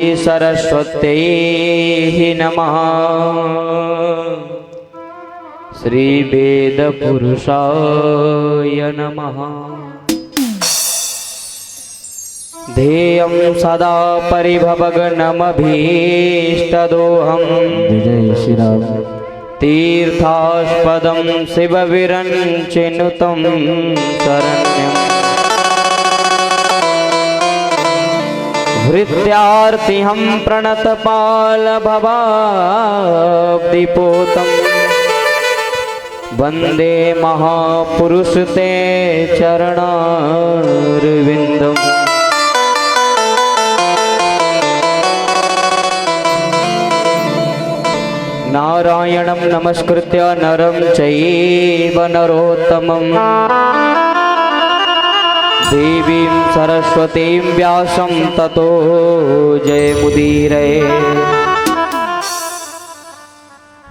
सरस्वत्यै नमः। श्री वेद पुरुषाय नमः। ध्येयं सदा परिभवग्नमभीष्टदोहम्। जय श्री राम। तीर्थास्पदं शिवविरञ्चिनुतं शरण्यम्। हृद्यार्तिहं प्रणतपालभवाब्धिपोतं। वन्दे महापुरुष ते चरणारविन्दम्। नारायणं नमस्कृत्य नरं चैव नरोत्तमम्। देवीं सरस्वतीं व्यासं ततो जयमुदीरये।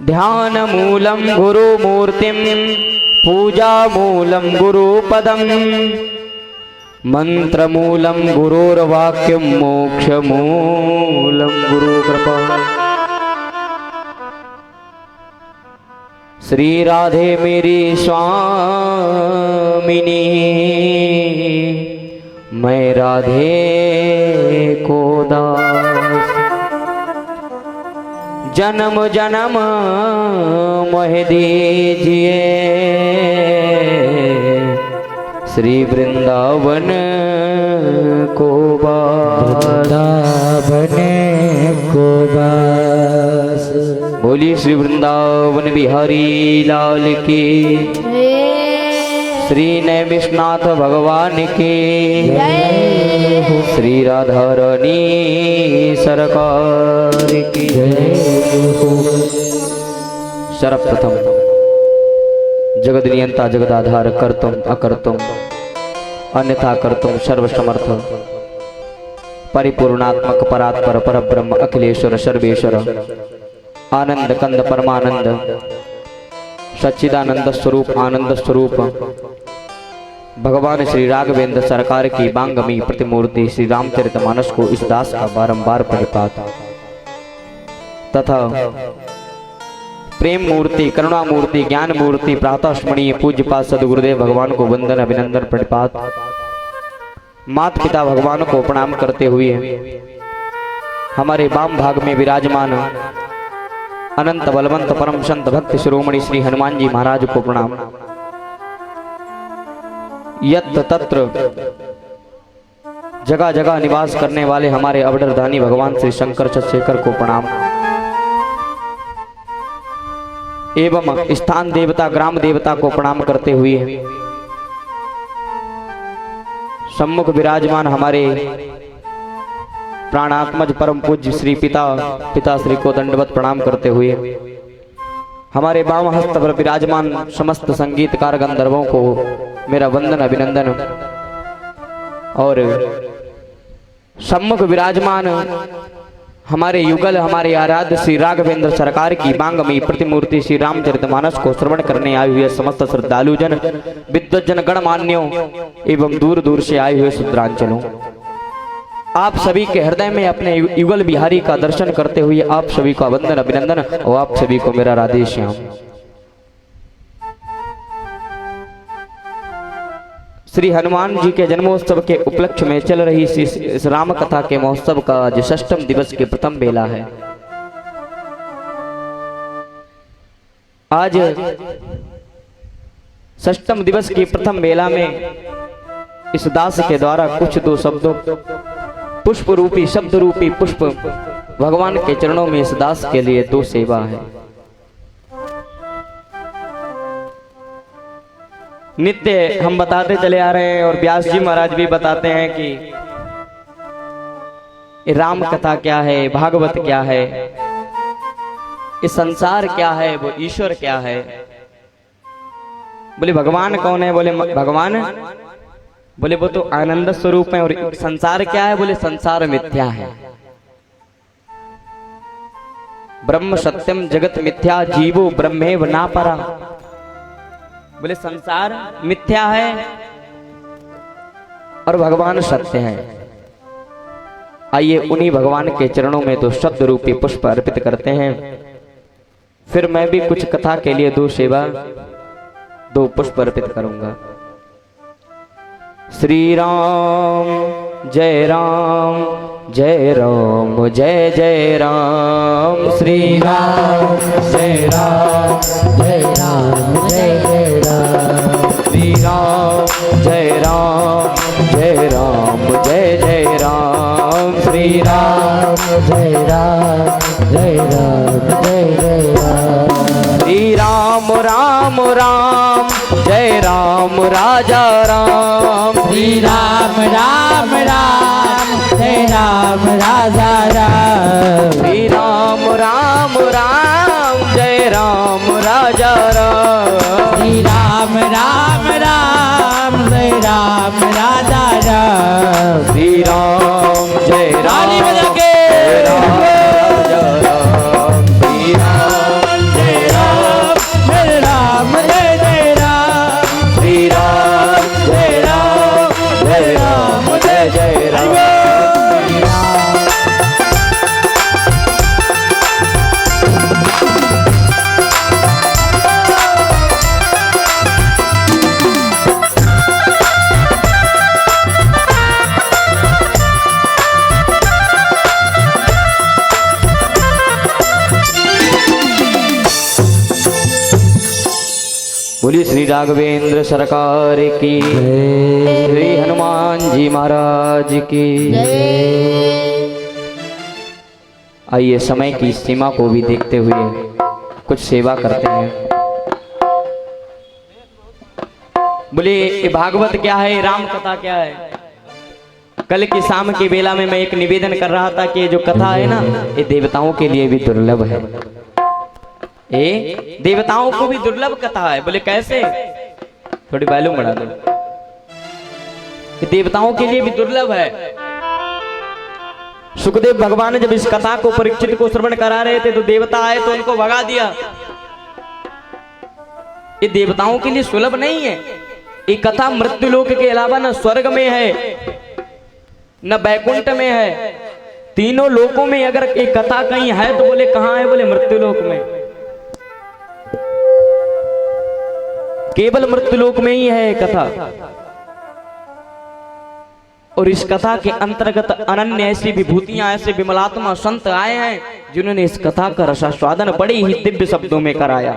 ध्यानमूलं गुरुमूर्तिं पूजामूलं गुरुपदं। मन्त्रमूलं गुरोर्वाक्यं मोक्षमूलं गुरुकृपा। श्री राधे मेरी स्वामिनी, मैं राधे को दास। जन्म जन्म मोह दीजिए, श्री वृंदावन को बास। बोली श्री वृंदावन बिहारी लाल की, श्री नैमिषनाथ भगवान की, श्री राधा रानी सरकार की। सर्वप्रथम जगद नियंता जगदाधार कर्तुम अकर्तुम अन्यथा कर्तुम सर्वसमर्थ परिपूर्णात्मक परात्पर परब्रह्म अखिलेश्वर सर्वेश्वर आनंद कंद परमानंद सच्चिदानंद स्वरूप आनंद स्वरूप भगवान श्री राघवेंद्र सरकार की बांगमी प्रतिमूर्ति श्री रामचरितमानस को इस दास का बारंबार परिपात तथा प्रेम मूर्ति करुणा मूर्ति ज्ञान मूर्ति प्रातः स्मरणीय पूज्यपाद सदगुरुदेव भगवान को वंदन अभिनंदन प्रतिपात। माता पिता भगवान को प्रणाम करते हुए हमारे वाम भाग में विराजमान अनंत बलवंत परम संत भक्त शिरोमणि श्री हनुमान जी महाराज को प्रणाम। यत्र तत्र जगह जगह निवास करने वाले हमारे अवडरधानी भगवान श्री शंकर चंद्रशेखर को प्रणाम एवं स्थान देवता ग्राम देवता को प्रणाम करते हुए सम्मुख विराजमान हमारे प्राणात्मज परम पूज्य श्री पिता श्री को दंडवत प्रणाम करते हुए हमारे वाम हस्त पर विराजमान समस्त संगीतकार गंधर्वों को मेरा वंदन अभिनंदन और सम्मुख विराजमान हमारे युगल हमारे आराध्य श्री राघवेंद्र सरकार की बांगमी प्रतिमूर्ति श्री रामचरितमानस को श्रवण करने आए हुए समस्त श्रद्धालुजन विद्वज्जन गणमान्यों एवं दूर दूर से आए हुए शुद्रांचलों, आप सभी के हृदय में अपने युगल बिहारी का दर्शन करते हुए आप सभी को वंदन अभिनंदन और आप सभी को मेरा राधे श्याम। श्री हनुमान जी के जन्मोत्सव के उपलक्ष्य में चल रही इस राम कथा के महोत्सव का आज 6म दिवस के प्रथम बेला है। आज 6म दिवस की प्रथम बेला में इस दास के द्वारा कुछ दो शब्दों पुष्प रूपी शब्द रूपी पुष्प भगवान के चरणों में इस दास के लिए दो सेवा है। नित्य हम बताते चले आ रहे हैं और व्यास जी महाराज भी बताते हैं कि राम कथा क्या है, भागवत क्या है, इस संसार क्या है, वो ईश्वर क्या है। बोले भगवान कौन है? बोले भगवान बोले वो तो आनंद स्वरूप है। और संसार क्या है? बोले संसार मिथ्या है। ब्रह्म सत्यम जगत मिथ्या जीवो ब्रह्मेव ना परा। बोले संसार मिथ्या है और भगवान सत्य है। आइए उन्हीं भगवान के चरणों में दो शब्द रूपी पुष्प अर्पित करते हैं। फिर मैं भी कुछ कथा के लिए दो पुष्प अर्पित करूंगा। श्री राम जय राम जय राम जय जय राम। श्री राम जय राम जय राम जय जय राम। श्री राम जय राम जय राम जय जय राम। श्री राम जय राम जय राम जय जय राम। श्री राम राम राम जय राम राजा राम। श्री राम राम राम जय राम राजा राम। श्री राम राम राम जय राम राजा राम। श्री राम राम राम जय राम राजा राम। श्री राम जय राम बजा के जय राम राजा राम। श्री राम जय राम जय राम जय जय राम। श्री राम जय राम जय राम जय जय राम। बोलिए श्री राघवेंद्र सरकार की, श्री हनुमान जी महाराज की। आइए समय की सीमा को भी देखते हुए कुछ सेवा करते हैं। बोलिए ये भागवत क्या है, राम कथा क्या है। कल की शाम की बेला में मैं एक निवेदन कर रहा था कि ये जो कथा है ना, ये देवताओं के लिए भी दुर्लभ है। ये देवताओं को भी दुर्लभ कथा है। बोले कैसे, थोड़ी वैल्यू बढ़ा दो। देवताओं के लिए भी दुर्लभ है। सुखदेव भगवान जब इस कथा को परीक्षित को श्रवण करा रहे थे तो देवता आए तो उनको भगा दिया। ये देवताओं के लिए सुलभ नहीं है। ये कथा मृत्युलोक के अलावा न स्वर्ग में है न बैकुंठ में है। तीनों लोकों में अगर एक कथा कहीं है तो बोले कहां है, बोले मृत्युलोक में। केवल मृत्युलोक में ही है कथा। और इस कथा के अंतर्गत अनन्य ऐसी विभूतियां, ऐसे विमलात्मा संत आए हैं जिन्होंने इस कथा का रसास्वादन बड़े ही दिव्य शब्दों में कराया।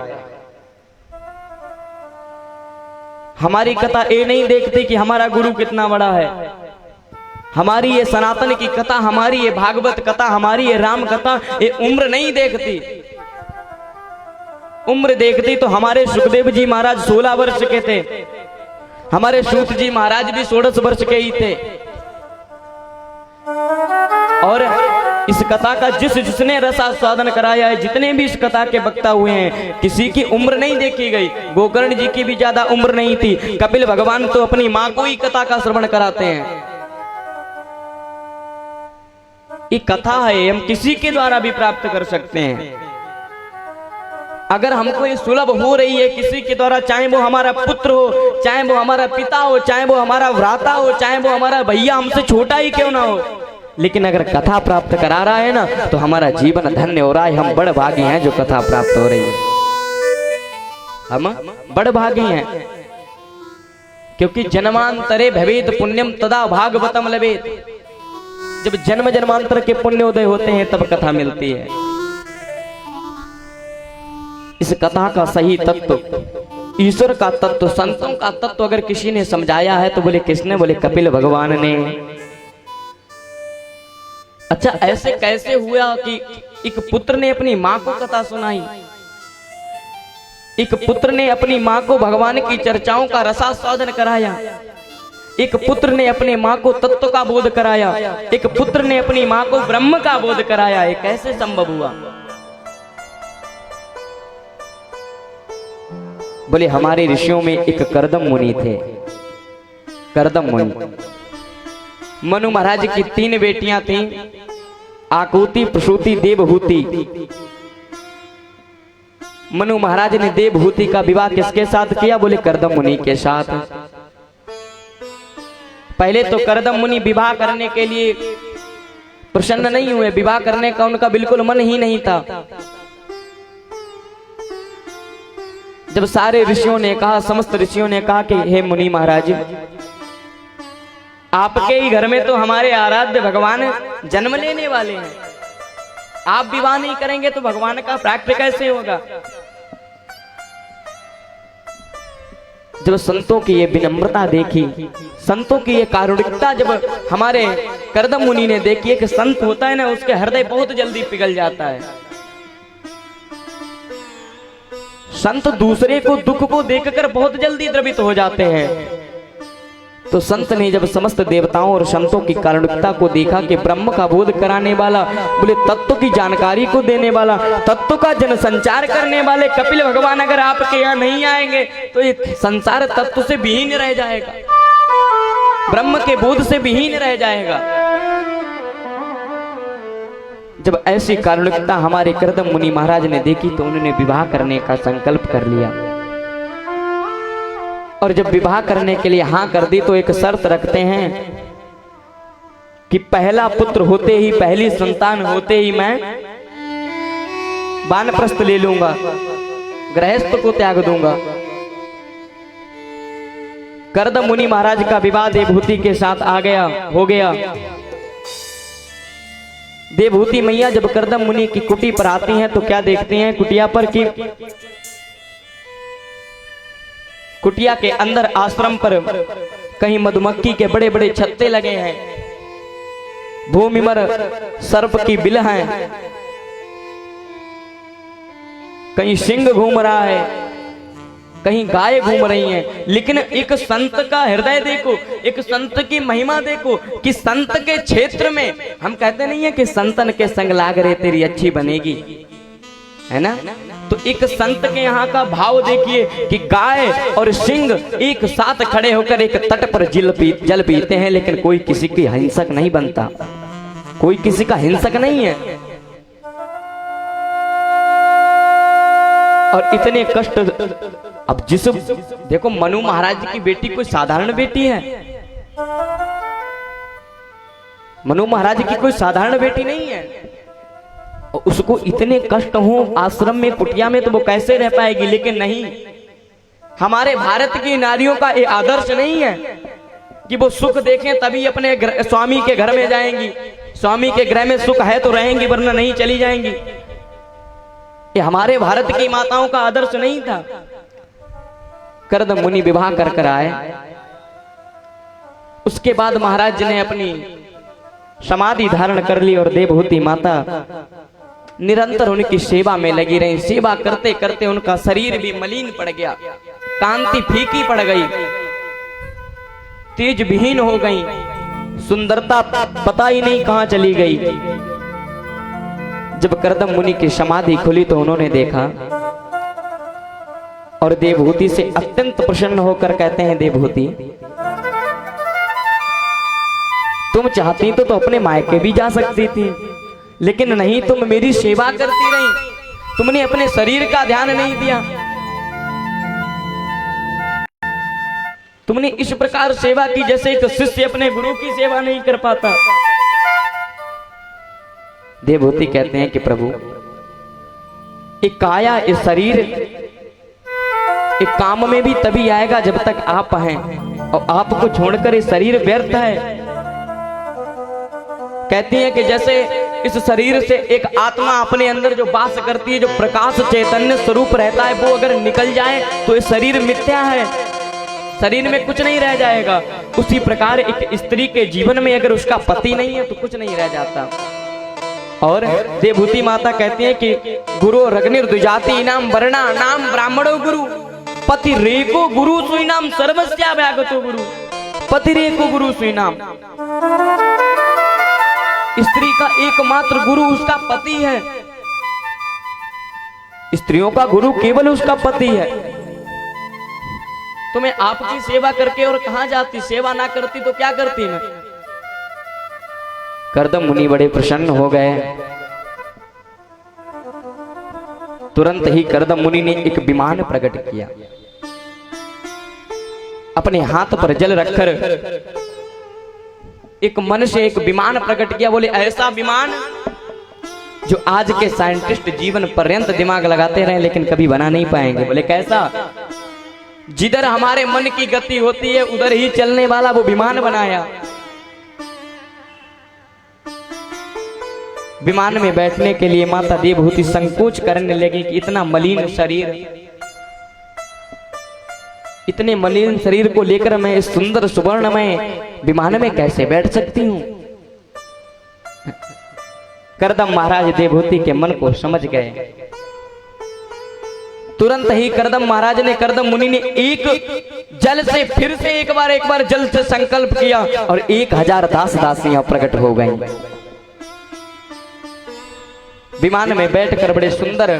हमारी कथा ये नहीं देखते कि हमारा गुरु कितना बड़ा है। हमारी ये सनातन की कथा, हमारी ये भागवत कथा, हमारी ये राम कथा ये उम्र नहीं देखती। उम्र देखती तो हमारे सुखदेव जी महाराज 16 वर्ष के थे, हमारे सूत जी महाराज भी 16 वर्ष के ही थे। और इस कथा का जिसने रसास्वादन कराया है, जितने भी इस कथा के वक्ता हुए हैं, किसी की उम्र नहीं देखी गई। गोकर्ण जी की भी ज्यादा उम्र नहीं थी। कपिल भगवान तो अपनी मां को ही कथा का श्रवण कराते हैं। ये कथा है, हम किसी के द्वारा भी प्राप्त कर सकते हैं। अगर हमको ये सुलभ हो रही है किसी के द्वारा, चाहे वो हमारा पुत्र हो, चाहे वो हमारा पिता हो, चाहे वो हमारा भ्राता हो, चाहे वो हमारा भैया हमसे छोटा ही क्यों ना हो, लेकिन अगर कथा प्राप्त करा रहा है ना तो हमारा जीवन धन्य हो रहा है। हम बड़ भागी हैं जो कथा प्राप्त हो रही है। हम बड़ भागी हैं क्योंकि जन्मांतरे भवेद पुण्यम तदा भागवतम लभेत। जब जन्म जन्मांतर के पुण्योदय होते हैं तब कथा मिलती है। इस कथा का सही तत्व, ईश्वर का तत्व, संतों का तत्व अगर किसी ने समझाया है तो बोले किसने, बोले कपिल भगवान ने। अच्छा ऐसे कैसे हुआ कि एक पुत्र ने अपनी मां को कथा सुनाई, एक पुत्र ने अपनी मां को भगवान की चर्चाओं का रसास्वादन कराया, एक पुत्र ने अपनी मां को तत्व का बोध कराया, एक पुत्र ने अपनी मां को ब्रह्म का बोध कराया। ये कैसे संभव हुआ? बोले हमारे ऋषियों में एक करदम मुनि थे। करदम मुनि, मनु महाराज की 3 बेटियां थीं, आकुति, प्रसूति, देवहूति। मनु महाराज ने देवहूति का विवाह किसके साथ किया? बोले करदम मुनि के साथ। पहले तो करदम मुनि विवाह करने के लिए प्रसन्न नहीं हुए, विवाह करने का उनका बिल्कुल मन ही नहीं था। जब सारे ऋषियों ने कहा, समस्त ऋषियों ने कहा कि हे मुनि महाराज, आपके ही घर में तो हमारे आराध्य भगवान जन्म लेने वाले हैं, आप विवाह नहीं करेंगे तो भगवान का प्राप्त कैसे होगा। जब संतों की ये विनम्रता देखी, संतों की ये कारुणिकता जब हमारे कर्दम मुनि ने देखी, कि संत होता है ना, उसके हृदय बहुत जल्दी पिघल जाता है। संत दूसरे को दुख को देखकर बहुत जल्दी द्रवित हो जाते हैं। तो संत ने जब समस्त देवताओं और संतों की कारुणिकता को देखा कि ब्रह्म का बोध कराने वाला, बोले तत्व की जानकारी को देने वाला, तत्व का जन संचार करने वाले कपिल भगवान अगर आपके यहाँ नहीं आएंगे तो ये संसार तत्व से विहीन रह जाएगा, ब्रह्म के बोध से विहीन रह जाएगा। जब ऐसी कारुणिकता हमारे कर्दम मुनि महाराज ने देखी तो उन्होंने विवाह करने का संकल्प कर लिया। और जब विवाह करने के लिए हां कर दी तो एक शर्त रखते हैं कि पहला पुत्र होते ही, पहली संतान होते ही मैं वानप्रस्थ ले लूंगा, गृहस्थ को त्याग दूंगा। कर्दम मुनि महाराज का विवाह देवहूति के साथ हो गया। देवहूति मैया जब कर्दम मुनि की कुटी पर आती हैं तो क्या देखती हैं कुटिया पर कि कुटिया के अंदर आश्रम पर कहीं मधुमक्खी के बड़े बड़े छत्ते लगे हैं, भूमि पर सर्प की बिल है, कहीं सिंह घूम रहा है, कहीं गाय घूम रही हैं। लेकिन एक संत का हृदय देखो, एक संत की महिमा देखो कि संत के क्षेत्र में, हम कहते नहीं है कि संतन के संग लाग रे तेरी अच्छी बनेगी, है ना। तो एक संत के यहाँ का भाव देखिए कि गाय और सिंह एक साथ खड़े होकर एक तट पर जल पीते हैं, लेकिन कोई किसी की हिंसक नहीं बनता, कोई किसी का हिंसक नहीं है। और इतने कष्ट, अब जिस देखो मनु महाराज की बेटी कोई साधारण बेटी है, मनु महाराज की कोई साधारण बेटी नहीं है। और उसको इतने कष्ट हो आश्रम में, कुटिया में, तो वो कैसे रह पाएगी। लेकिन नहीं, हमारे भारत की नारियों का ये आदर्श नहीं है कि वो सुख देखें तभी अपने स्वामी के घर में जाएंगी, स्वामी के घर में सुख है तो रहेंगी वरना नहीं चली जाएंगी। ये हमारे भारत की माताओं का आदर्श नहीं था। कर्दम मुनि विवाह कर आए। उसके बाद महाराज जी ने अपनी समाधि धारण कर ली और देवहूति माता निरंतर उनकी सेवा में लगी रही। सेवा करते करते उनका शरीर भी मलिन पड़ गया, कांति फीकी पड़ गई, तेज विहीन हो गई, सुंदरता पता ही नहीं कहां चली गई। जब कर्दम मुनि की समाधि खुली तो उन्होंने देखा और देवहूति से अत्यंत प्रसन्न होकर कहते हैं, देवहूति तुम चाहती तो अपने मायके भी जा सकती थी, लेकिन नहीं, तुम मेरी सेवा करती रही, तुमने अपने शरीर का ध्यान नहीं दिया, तुमने इस प्रकार सेवा की जैसे एक शिष्य अपने गुरु की सेवा नहीं कर पाता। देवहूति कहते हैं कि प्रभु, एक काया, एक शरीर, एक काम में भी तभी आएगा जब तक आप हैं, और आपको छोड़कर ये शरीर व्यर्थ है। कहती है कि जैसे इस शरीर से एक आत्मा अपने अंदर जो वास करती है, जो प्रकाश चैतन्य स्वरूप रहता है, वो अगर निकल जाए तो ये शरीर मिथ्या है, शरीर में कुछ नहीं रह जाएगा। उसी प्रकार एक स्त्री के जीवन में अगर उसका पति नहीं है तो कुछ नहीं रह जाता। और देवहूति माता कहती है कि गुरु रग्निर्द्विजाति नाम वर्णा नाम ब्राह्मणो गुरु, पति रेको गुरु सुई नाम सर्वस्या व्यागतो गुरु, पति रेको गुरु सुई नाम। स्त्री का एकमात्र गुरु उसका पति है, स्त्रियों का गुरु केवल उसका पति है। तो मैं आपकी सेवा करके और कहां जाती, सेवा ना करती तो क्या करती मैं। कर्दम मुनि बड़े प्रसन्न हो गए। तुरंत ही कर्दम मुनि ने एक विमान प्रकट किया, अपने हाथ पर जल रखकर एक मन से एक विमान प्रकट किया। बोले ऐसा विमान जो आज के साइंटिस्ट जीवन पर्यंत दिमाग लगाते रहे लेकिन कभी बना नहीं पाएंगे। बोले कैसा? जिधर हमारे मन की गति होती है उधर ही चलने वाला वो विमान बनाया। विमान में बैठने के लिए माता देवहूति संकोच करने लगी कि इतना मलिन शरीर, इतने मलिन शरीर को लेकर मैं इस सुंदर सुवर्णमय विमान में कैसे बैठ सकती हूं। करदम महाराज देवहूति के मन को समझ गए। तुरंत ही करदम महाराज ने, करदम मुनि ने एक जल से फिर से एक बार जल से संकल्प किया और 1000 दास दासियां प्रकट हो गईं। विमान में बैठकर बड़े सुंदर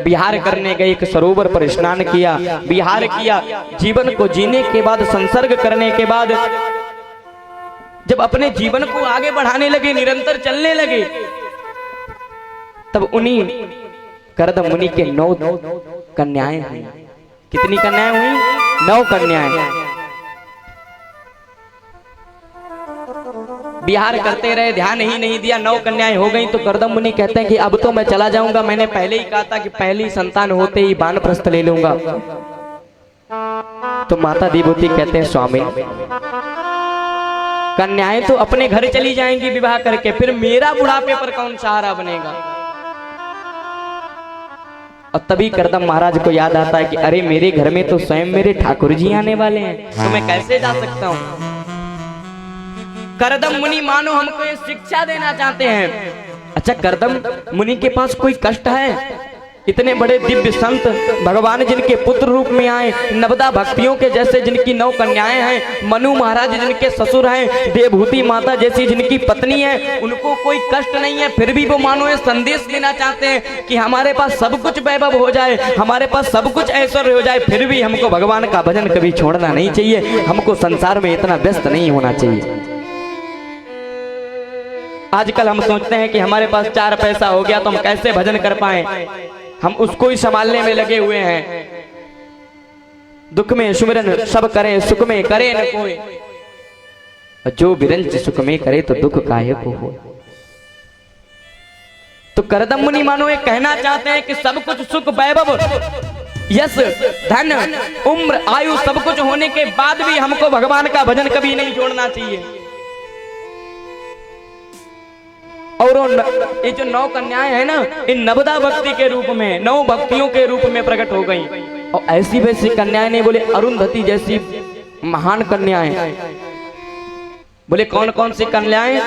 विहार करने गए। एक सरोवर पर स्नान किया, विहार किया। जीवन को जीने के बाद, संसर्ग करने के बाद जब अपने जीवन को आगे बढ़ाने लगे, निरंतर चलने लगे, तब उन्हीं करदम मुनि के 9 कन्याएं हुई। कितनी कन्याएं हुई? 9 कन्याएं। विहार करते रहे, ध्यान ही नहीं दिया, 9 कन्याएं हो गई। तो करदम मुनि कहते हैं कि अब तो मैं चला जाऊंगा, मैंने पहले ही कहा था कि पहली संतान होते ही वानप्रस्थ ले लूंगा। तो माता देवहूति कहते हैं स्वामी, कन्याएं तो अपने घर चली जाएंगी विवाह करके, फिर मेरा बुढ़ापे पर कौन सहारा बनेगा। और तभी करदम महाराज को याद आता है कि अरे मेरे घर में तो स्वयं मेरे ठाकुर जी आने वाले हैं, तो मैं कैसे जा सकता हूं। करदम मुनि मानो हमको ये शिक्षा देना चाहते हैं। अच्छा, करदम मुनि के पास कोई कष्ट है? इतने बड़े दिव्य संत भगवान जिनके पुत्र रूप में आए, नवदा भक्तियों के जैसे जिनकी 9 कन्याएं हैं, मनु महाराज जिनके ससुर हैं, देवहूति माता जैसी जिनकी पत्नी है, उनको कोई कष्ट नहीं है, फिर भी वो मानो ये संदेश देना चाहते हैं कि हमारे पास सब कुछ वैभव हो जाए, हमारे पास सब कुछ ऐश्वर्य हो जाए, फिर भी हमको भगवान का भजन कभी छोड़ना नहीं चाहिए, हमको संसार में इतना व्यस्त नहीं होना चाहिए। आजकल हम सोचते हैं कि हमारे पास 4 पैसा हो गया तो हम कैसे भजन कर पाएं, हम उसको ही संभालने में लगे हुए हैं। दुख में सुमिरन सब करें, सुख में करे न कोई, जो बिरंच सुख में करे तो दुख काहे को हो। तो करदम मुनि मानो ये कहना चाहते हैं कि सब कुछ सुख, वैभव, यश, धन, उम्र, आयु सब कुछ होने के बाद भी हमको भगवान का भजन कभी नहीं छोड़ना चाहिए। और ये जो 9 कन्याएं हैं ना, इन नवदा भक्ति के रूप में, 9 भक्तियों के रूप में प्रकट हो गई। और ऐसी वैसी कन्याएं नहीं, बोले अरुंधति जैसी महान कन्याएं। बोले कौन कौन सी कन्याएं?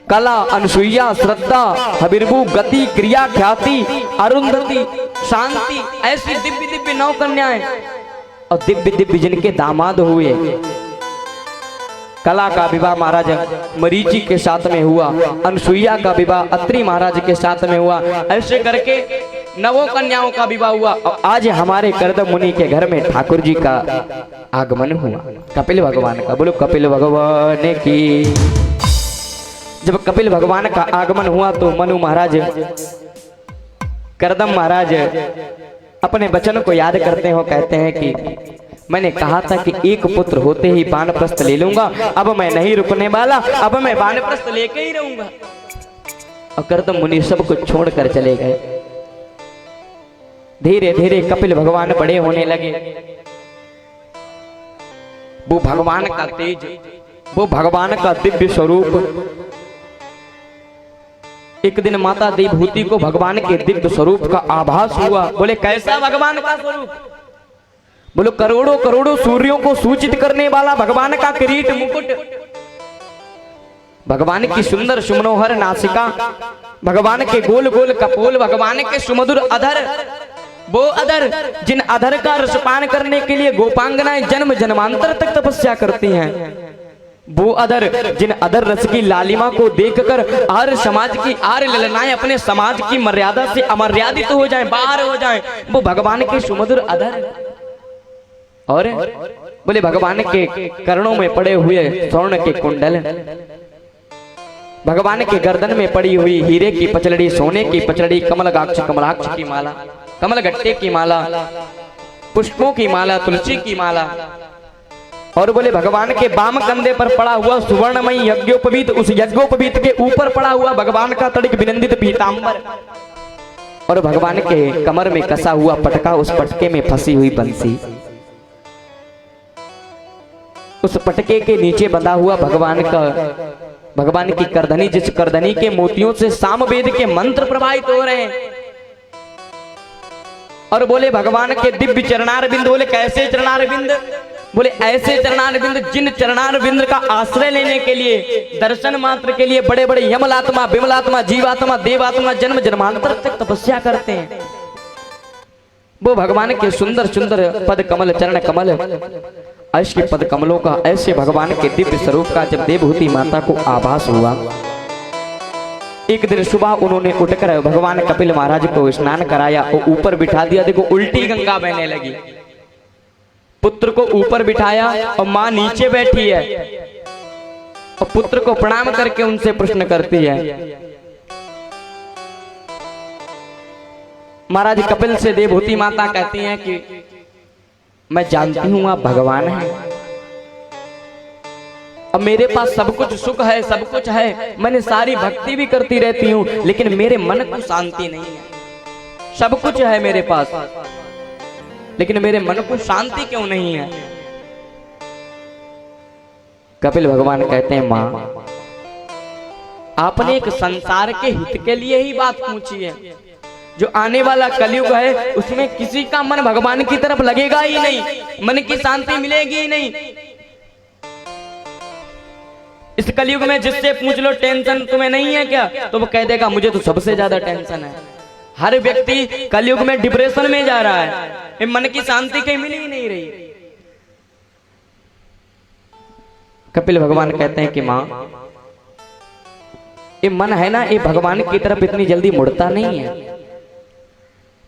कला, अनसुईया, श्रद्धा, हबिरबू, गति, क्रिया, ख्याति, अरुंधति, शांति, ऐसी दिव्य दिव्य 9 कन्याएं। और दिव्य दिव्य जिनके दामाद हुए। कला का विवाह महाराज मरीचि के साथ में हुआ, अनसुईया का विवाह अत्रि महाराज के साथ में हुआ। ऐसे करके 9 कन्याओं का विवाह हुआ। और आज हमारे करदम मुनि के घर में ठाकुर जी का आगमन हुआ, कपिल भगवान का। बोलो कपिल भगवान की। जब कपिल भगवान का आगमन हुआ तो मनु महाराज, करदम महाराज अपने वचन को याद करते हो, कहते हैं कि मैंने कहा था कि एक पुत्र होते ही वानप्रस्थ ले लूंगा, अब मैं नहीं रुकने वाला, अब मैं वानप्रस्थ लेके ही रहूंगा। और करदम मुनि सब कुछ छोड़कर चले गए। धीरे धीरे कपिल भगवान बड़े होने लगे। वो भगवान का तेज, वो भगवान का दिव्य स्वरूप। एक दिन माता देवहूति को भगवान के दिव्य स्वरूप का आभास हुआ। बोले कैसा भगवान का स्वरूप? बोलो करोड़ों करोड़ों सूर्यों को सूचित करने वाला भगवान का किरीट मुकुट, भगवान की सुंदर सुमनोहर नासिका, भगवान के गोल गोल कपोल, भगवान के सुमधुर अधर, वो अधर जिन अधर का रसपान करने के लिए गोपांगनाएं जन्म जन्मांतर तक तपस्या करती हैं, वो अधर जिन अधर रस की लालिमा को देखकर आर्य समाज की आर्य ललनाएं अपने समाज की मर्यादा से अमर्यादित हो जाएं, बाहर हो जाएं, वो भगवान के सुमधुर अधर। और बोले भगवान के कर्णों में पड़े हुए स्वर्ण के कुंडल, भगवान के गर्दन में पड़ी हुई हीरे की पचलड़ी, सोने की पचलड़ी, कमलगाक्ष कमलाक्ष की माला, कमल गट्टे की माला, पुष्पों की माला, तुलसी की माला, और बोले भगवान के बाम कंधे पर पड़ा हुआ सुवर्णमयी यज्ञोपवीत, उस यज्ञोपवीत के ऊपर पड़ा हुआ भगवान का तड़िक विनंदित पीतांबर, और भगवान के कमर में कसा हुआ पटका, उस पटके में फंसी हुई बंसी, उस पटके के नीचे बंधा हुआ भगवान की करधनी, जिस करधनी के मोतियों से सामवेद के मंत्र प्रवाहित हो रहे हैं। और बोले भगवान के दिव्य चरणारविंद, बोले कैसे चरणारविंद, बोले ऐसे चरणारविंद जिन चरणारविंद का आश्रय लेने के लिए, दर्शन मात्र के लिए बड़े बड़े यमलात्मा, विमलात्मा, जीवात्मा, देवात्मा जन्म जन्मांतर तक तपस्या करते हैं। वो भगवान के सुंदर सुंदर पद कमल, चरण कमल, ऐसे पद कमलों का, ऐसे भगवान के दिव्य स्वरूप का जब देवहूति माता को आभास हुआ, एक दिन सुबह उन्होंने उठकर भगवान कपिल महाराज को स्नान कराया और ऊपर बिठा दिया। देखो उल्टी गंगा बहने लगी, पुत्र को ऊपर बिठाया और मां नीचे बैठी है और पुत्र को प्रणाम करके उनसे प्रश्न करती है। महाराज कपिल से देवहूति माता कहती हैं कि मैं जानती हूं आप भगवान हैं और मेरे पास सब कुछ सुख है, सब कुछ है, मैंने सारी भक्ति भी करती रहती हूं, लेकिन मेरे मन को शांति नहीं है। सब कुछ है मेरे पास, लेकिन मेरे मन को शांति क्यों नहीं है। कपिल भगवान कहते हैं, मां आपने एक संसार के हित के लिए ही बात पूछी है। जो आने वाला कलयुग है उसमें किसी का मन भगवान की तरफ लगेगा ही नहीं, मन की शांति मिलेगी ही नहीं। इस कलयुग में जिससे पूछ लो टेंशन तुम्हें नहीं है क्या, तो वो कह देगा मुझे तो सबसे ज्यादा टेंशन है। हर व्यक्ति कलयुग में डिप्रेशन में जा रहा है, मन की शांति कहीं मिल ही नहीं रही। कपिल भगवान कहते हैं कि मां ये मन है ना, ये भगवान की तरफ इतनी जल्दी मुड़ता नहीं है।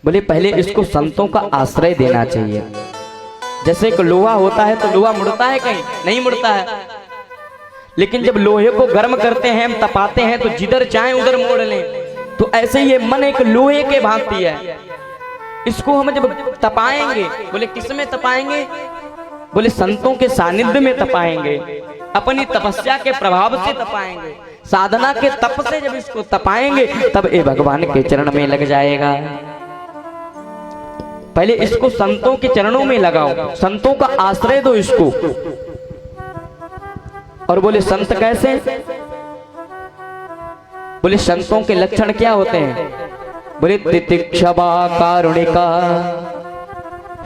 बोले पहले इसको संतों का आश्रय देना चाहिए। जैसे एक लोहा होता है तो लोहा मुड़ता है, कहीं नहीं मुड़ता है, लेकिन जब लोहे को गर्म करते हैं, हम तपाते हैं तो जिधर चाहे उधर मोड़ लें। तो ऐसे ये मन एक लोहे के भांति है, इसको हम जब तपाएंगे, बोले किस में तपाएंगे, बोले संतों के सानिध्य में तपाएंगे, अपनी तपस्या के प्रभाव से तपाएंगे, साधना के तप से जब इसको तपाएंगे तब ये भगवान के चरण में लग जाएगा। पहले इसको संतों के चरणों में लगाओ, संतों का आश्रय दो इसको। और बोले संत कैसे, बोले संतों के लक्षण क्या होते हैं, बोले तितिक्षवा कारुणिका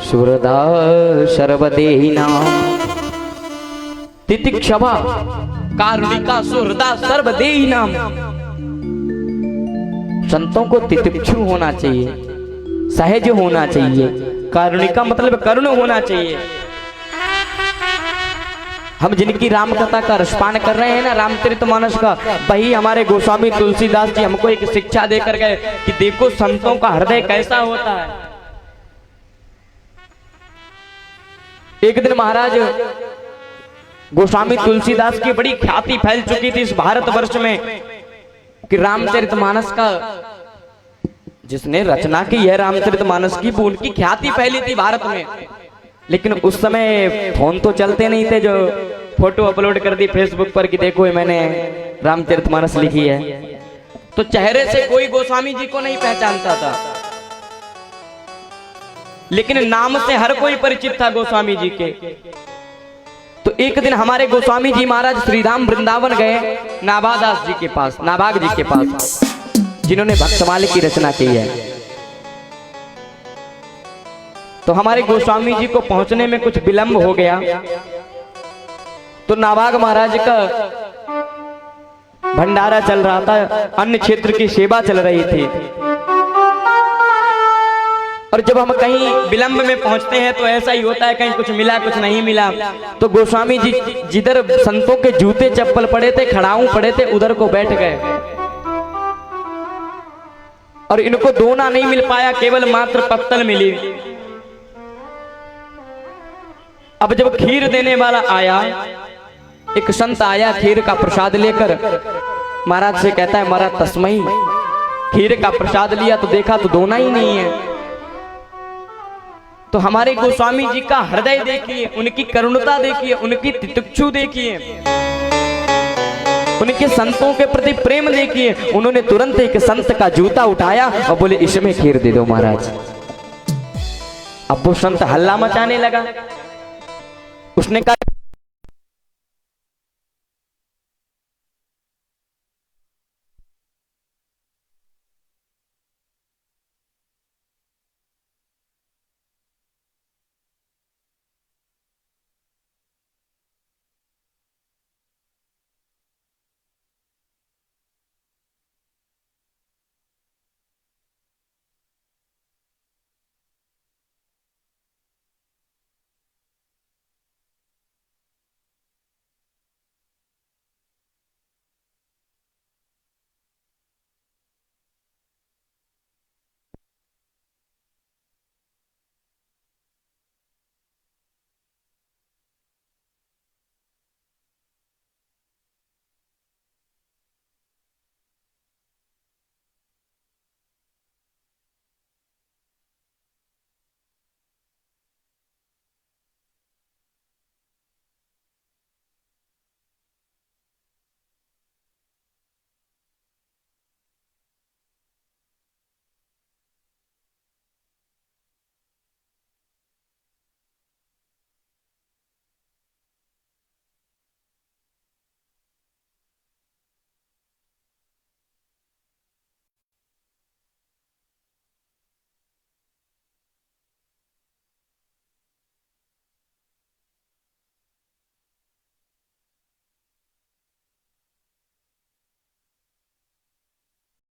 सुहृदा सर्वदेहिना। तितिक्षवा कारुणिका सुहृदा सर्वदेहिना। संतों को तितिक्षु होना चाहिए, सहज होना चाहिए, कारुणिका मतलब करुण होना चाहिए। हम जिनकी राम कथा का रसपान कर रहे हैं ना, रामचरितमानस का, वही हमारे गोस्वामी तुलसीदास जी हमको एक शिक्षा देकर गए कि देखो संतों का हृदय कैसा होता है। एक दिन महाराज गोस्वामी तुलसीदास की बड़ी ख्याति फैल चुकी थी इस भारतवर्ष में कि रामचरितमानस का जिसने रचना की है रामचरितमानस की, वो उनकी ख्याति फैली थी भारत में। लेकिन उस समय फोन तो चलते नहीं थे जो फोटो अपलोड कर दी फेसबुक पर कि देखो ये मैंने रामचरितमानस लिखी है। तो चेहरे से कोई गोस्वामी जी को नहीं पहचानता था, लेकिन नाम से हर कोई परिचित था गोस्वामी जी के। तो एक दिन हमारे गोस्वामी जी महाराज श्रीधाम वृंदावन गए नाभादास जी के पास, नाभाग जी के पास, जिन्होंने भक्तमाल की रचना की है। तो हमारे गोस्वामी जी को पहुंचने में कुछ विलंब हो गया, तो नाभाग महाराज का भंडारा चल रहा था, अन्य क्षेत्र की सेवा चल रही थी। और जब हम कहीं विलंब में पहुंचते हैं तो ऐसा ही होता है, कहीं कुछ मिला कुछ नहीं मिला। तो गोस्वामी जी जिधर संतों के जूते चप्पल पड़े थे, खड़ाऊ पड़े थे, उधर को बैठ गए और इनको दोना नहीं मिल पाया, केवल मात्र पत्तल मिली। अब जब खीर देने वाला आया, एक संत आया खीर का प्रसाद लेकर, महाराज से कहता है महाराज तस्मई। खीर का प्रसाद लिया तो देखा तो दोना ही नहीं है। तो हमारे गोस्वामी जी का हृदय देखिए, उनकी करुणता देखिए, उनकी तितिक्षु देखिए, उनके संतों के प्रति प्रेम देखिए। उन्होंने तुरंत एक संत का जूता उठाया और बोले इसमें खीर दे दो महाराज। अब वो संत हल्ला मचाने लगा। उसने कहा